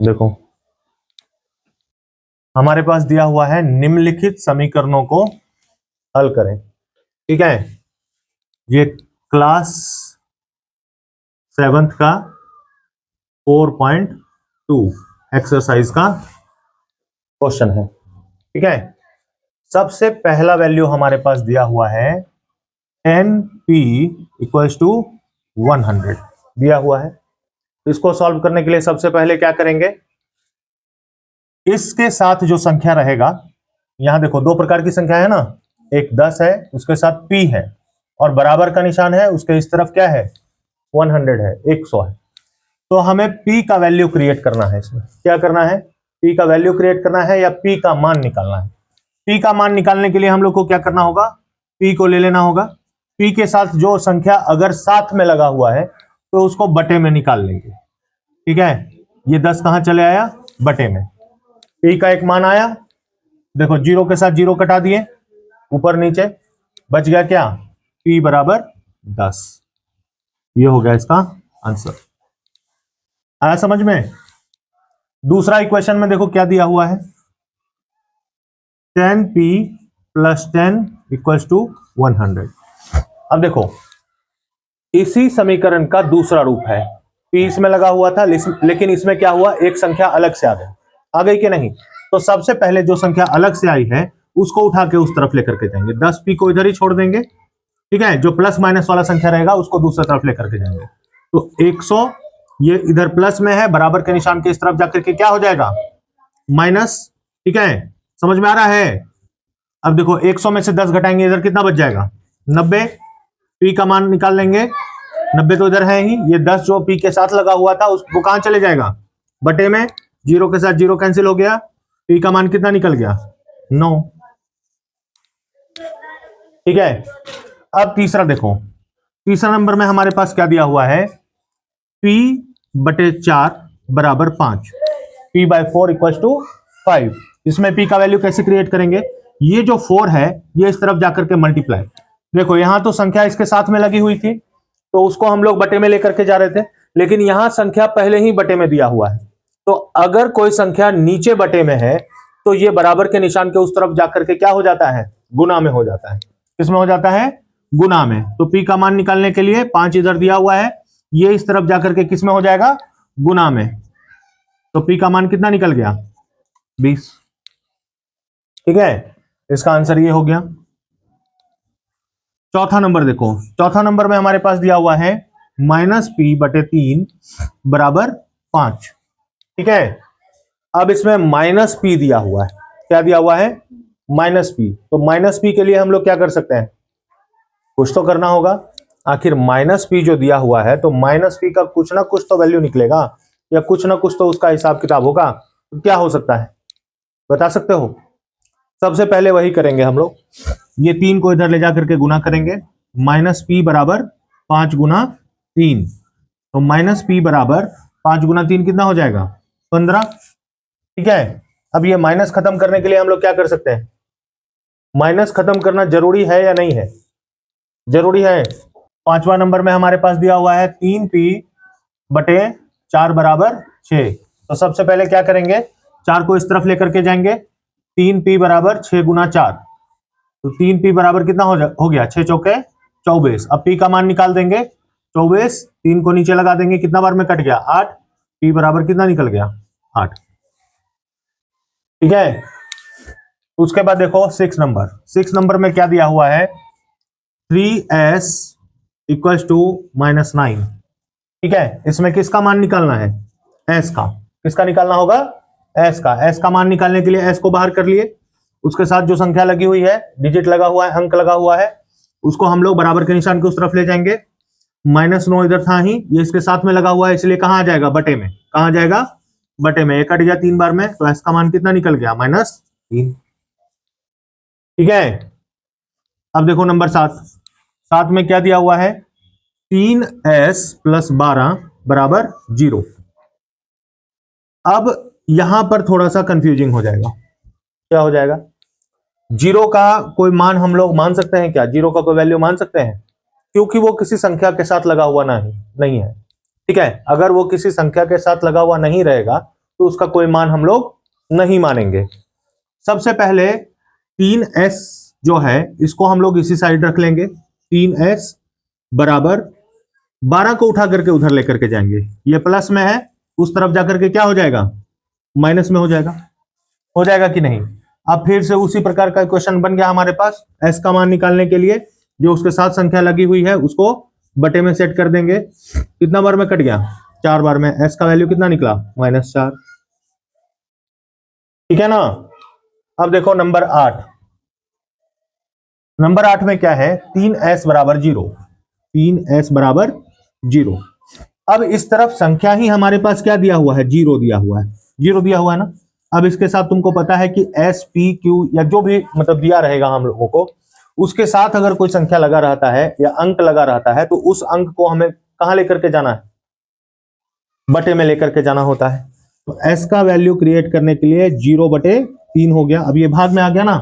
देखो हमारे पास दिया हुआ है निम्नलिखित समीकरणों को हल करें। ठीक है, ये क्लास 7th का 4.2 एक्सरसाइज का क्वेश्चन है। ठीक है, सबसे पहला वैल्यू हमारे पास दिया हुआ है NP इक्वल्स टू 100 दिया हुआ है। इसको सॉल्व करने के लिए सबसे पहले क्या करेंगे, इसके साथ जो संख्या रहेगा, यहां देखो दो प्रकार की संख्या है ना, एक 10 है उसके साथ P है और बराबर का निशान है, उसके इस तरफ क्या है 100 है, 100 है। तो हमें P का वैल्यू क्रिएट करना है। इसमें क्या करना है, P का वैल्यू क्रिएट करना है या P का मान निकालना है। P का मान निकालने के लिए हम लोग को क्या करना होगा, P को ले लेना होगा। P के साथ जो संख्या अगर साथ में लगा हुआ है तो उसको बटे में निकाल लेंगे। ठीक है, ये 10 कहां चले आया, बटे में। P का एक मान आया, देखो जीरो के साथ जीरो कटा दिए, ऊपर नीचे बच गया क्या, P बराबर 10। ये हो गया इसका आंसर। आया समझ में। दूसरा इक्वेशन में देखो क्या दिया हुआ है, 10P प्लस 10 इक्वल्स टू 100। अब देखो इसी समीकरण का दूसरा रूप है, P इसमें लगा हुआ था लेकिन इसमें क्या हुआ, एक संख्या अलग से आ गई कि नहीं। तो सबसे पहले जो संख्या अलग से आई है उसको उठा के उस तरफ लेकर के जाएंगे, 10P को इधर ही छोड़ देंगे। ठीक है, जो प्लस माइनस वाला संख्या रहेगा उसको दूसरी तरफ लेकर के जाएंगे। तो 100 ये इधर प्लस में है, बराबर के निशान के इस तरफ जाकर के क्या हो जाएगा, माइनस। ठीक है, समझ में आ रहा है। अब देखो 100 में से 10 घटाएंगे, इधर कितना बच जाएगा, 90। P का मान निकाल लेंगे, 90 तो इधर है ही, ये 10 जो P के साथ लगा हुआ था उसको कहां चले जाएगा, बटे में। जीरो के साथ जीरो कैंसिल हो गया, P का मान कितना निकल गया, 9। ठीक है, अब तीसरा देखो, तीसरा नंबर में हमारे पास क्या दिया हुआ है, P बटे 4 बराबर 5, P बाय 4 इक्वल टू 5। इसमें P का वैल्यू कैसे क्रिएट करेंगे, ये जो 4 है ये इस तरफ जाकर के मल्टीप्लाई, देखो यहां तो संख्या इसके साथ में लगी हुई थी तो उसको हम लोग बटे में लेकर के जा रहे थे, लेकिन यहां संख्या पहले ही बटे में दिया हुआ है। तो अगर कोई संख्या नीचे बटे में है तो ये बराबर के निशान के उस तरफ जाकर के क्या हो जाता है, गुना में हो जाता है। किसमें हो जाता है, गुना में। तो P का मान निकालने के लिए 5 इधर दिया हुआ है, ये इस तरफ जाकर के किसमें हो जाएगा, गुना में। तो P का मान कितना निकल गया, 20। ठीक है, इसका आंसर ये हो गया। चौथा नंबर देखो, चौथा नंबर में हमारे पास दिया हुआ है -P बटे 3 बराबर 5। ठीक है, अब इसमें -P दिया हुआ है, क्या दिया हुआ है, -P। तो -P के लिए हम लोग क्या कर सकते हैं, कुछ तो करना होगा। आखिर -P जो दिया हुआ है तो -P का कुछ ना कुछ तो वैल्यू निकलेगा या कुछ ना कुछ तो उसका हिसाब किताब होगा। तो क्या हो सकता है, बता सकते हो। सबसे पहले वही करेंगे हम लोग, ये 3 को इधर ले जाकर के गुना करेंगे, -P बराबर 5 गुना 3। तो -P बराबर 5 गुना 3 कितना हो जाएगा, 15। ठीक है, अब ये माइनस खत्म करने के लिए हम लोग क्या कर सकते हैं, माइनस खत्म करना जरूरी है या नहीं है, जरूरी है। पांचवा नंबर में हमारे पास दिया हुआ है 3P बटे 4 बराबर 6। तो सबसे पहले क्या करेंगे, 4 को इस तरफ लेकर के जाएंगे, 3P बराबर 6 गुना 4। तो 3P बराबर कितना हो गया, 6 चौके 24। अब P का मान निकाल देंगे, 24, 3 को नीचे लगा देंगे, कितना बार में कट गया, 8। P बराबर कितना निकल गया, 8। ठीक है, उसके बाद देखो 6 नंबर, 6 नंबर में क्या दिया हुआ है, 3S इक्वल्स टू -9। ठीक है, इसमें किसका मान निकालना है, S का। किसका निकालना होगा, S का। S का मान निकालने के लिए S को बाहर कर लिए, उसके साथ जो संख्या लगी हुई है, डिजिट लगा हुआ है, अंक लगा हुआ है, उसको हम लोग बराबर के निशान के उस तरफ ले जाएंगे। -9 इधर था ही, ये इसके साथ में लगा हुआ है, इसलिए कहां आ जाएगा, बटे में। कहां आ जाएगा, बटे में। ये कट गया 3 बार में, तो S का मान कितना निकल गया, -3। ठीक है, अब देखो नंबर 7, 7 में क्या दिया हुआ है, 3S प्लस 12 बराबर 0। अब यहां पर थोड़ा सा कंफ्यूजिंग हो जाएगा, क्या हो जाएगा, 0 का कोई मान हम लोग मान सकते हैं क्या, 0 का कोई वैल्यू मान सकते हैं, क्योंकि वो किसी संख्या के साथ लगा हुआ नहीं है। ठीक है, अगर वो किसी संख्या के साथ लगा हुआ नहीं रहेगा तो उसका कोई मान हम लोग नहीं मानेंगे। सबसे पहले 3s जो है इसको हम लोग इसी साइड रख लेंगे। 3s बराबर 12 को उठा करके उधर लेकर के जाएंगे, ये प्लस में है, उस तरफ जाकर के क्या हो जाएगा, माइनस में हो जाएगा कि नहीं। अब फिर से उसी प्रकार का क्वेश्चन बन गया हमारे पास। s का मान निकालने के लिए जो उसके साथ संख्या लगी हुई है उसको बटे में सेट कर देंगे। कितना बार में कट गया, 4 बार में। s का वैल्यू कितना निकला, -4। ठीक है ना। अब देखो नंबर 8। नंबर 8 में क्या है, 3s बराबर 0। 3s बराबर 0। अब इस तरफ संख्या ही हमारे पास क्या दिया हुआ है, 0 दिया हुआ है। 0 दिया हुआ है ना। अब इसके साथ तुमको पता है कि s p q या जो भी मतलब दिया रहेगा हम लोगों को, उसके साथ अगर कोई संख्या लगा रहता है या अंक लगा रहता है तो उस अंक को हमें कहां लेकर के जाना है, बटे में लेकर के जाना होता है। तो s का वैल्यू क्रिएट करने के लिए 0/3 हो गया। अब ये भाग में आ गया ना।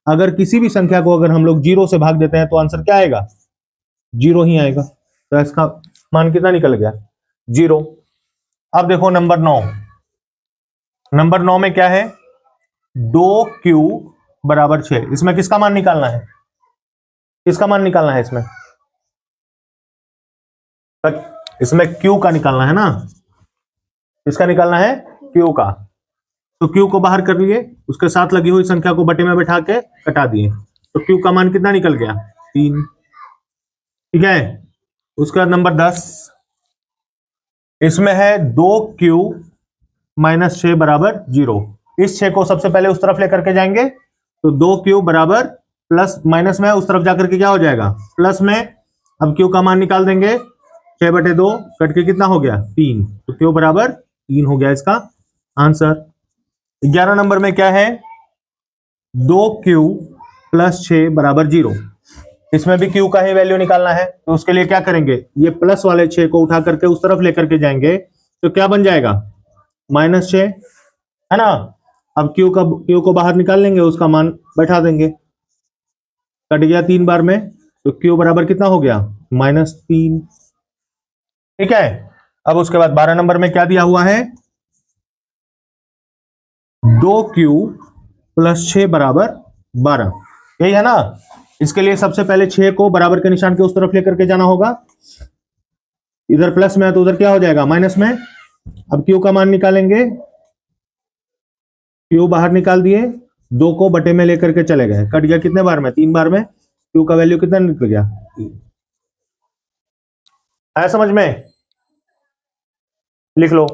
अगर किसी भी संख्या को अगर हम लोग 0 से भाग देते हैं तो आंसर क्या आएगा, 0 ही आएगा। तो s का मान कितना निकल गया, 0। अब देखो नंबर 9। नंबर 9 में क्या है, 2q बराबर 6। इसमें किसका मान निकालना है, किसका मान निकालना है इसमें q का निकालना है ना। किसका निकालना है, q का। तो q को बाहर कर लिए, उसके साथ लगी हुई संख्या को बटे में बैठा के कटा दिए, तो q का मान कितना निकल गया, 3। ठीक है। उसके बाद नंबर 10। इसमें है 2q - 6 बराबर 0। इस 6 को सबसे पहले उस तरफ लेकर के जाएंगे, तो 2q बराबर प्लस माइनस में उस तरफ जाकर के क्या हो जाएगा, प्लस में। अब q का मान निकाल देंगे, 6/2 कट के कितना हो गया, 3। तो q बराबर 3 हो गया इसका आंसर। 11 नंबर में क्या है, 2q + 6 बराबर 0। इसमें भी q का ही वैल्यू निकालना है, तो उसके लिए क्या करेंगे, ये प्लस वाले 6 को उठा करके उस तरफ लेकर के जाएंगे, तो क्या बन जाएगा, -6 है ना। अब q को बाहर निकाल लेंगे, उसका मान बैठा देंगे, कट गया 3 बार में, तो q बराबर कितना हो गया, -3। ठीक है। अब उसके बाद 12 नंबर में क्या दिया हुआ है, 2q + 6 बराबर 12। यही है ना। इसके लिए सबसे पहले 6 को बराबर के निशान के उस तरफ लेकर के जाना होगा, इधर प्लस में है तो उधर क्या हो जाएगा, माइनस में। अब q का मान निकालेंगे, q बाहर निकाल दिए, 2 को बटे में लेकर के चले गए, कट गया कितने बार में, 3 बार में। q का वैल्यू कितना निकल गया, है समझ में, लिख लो।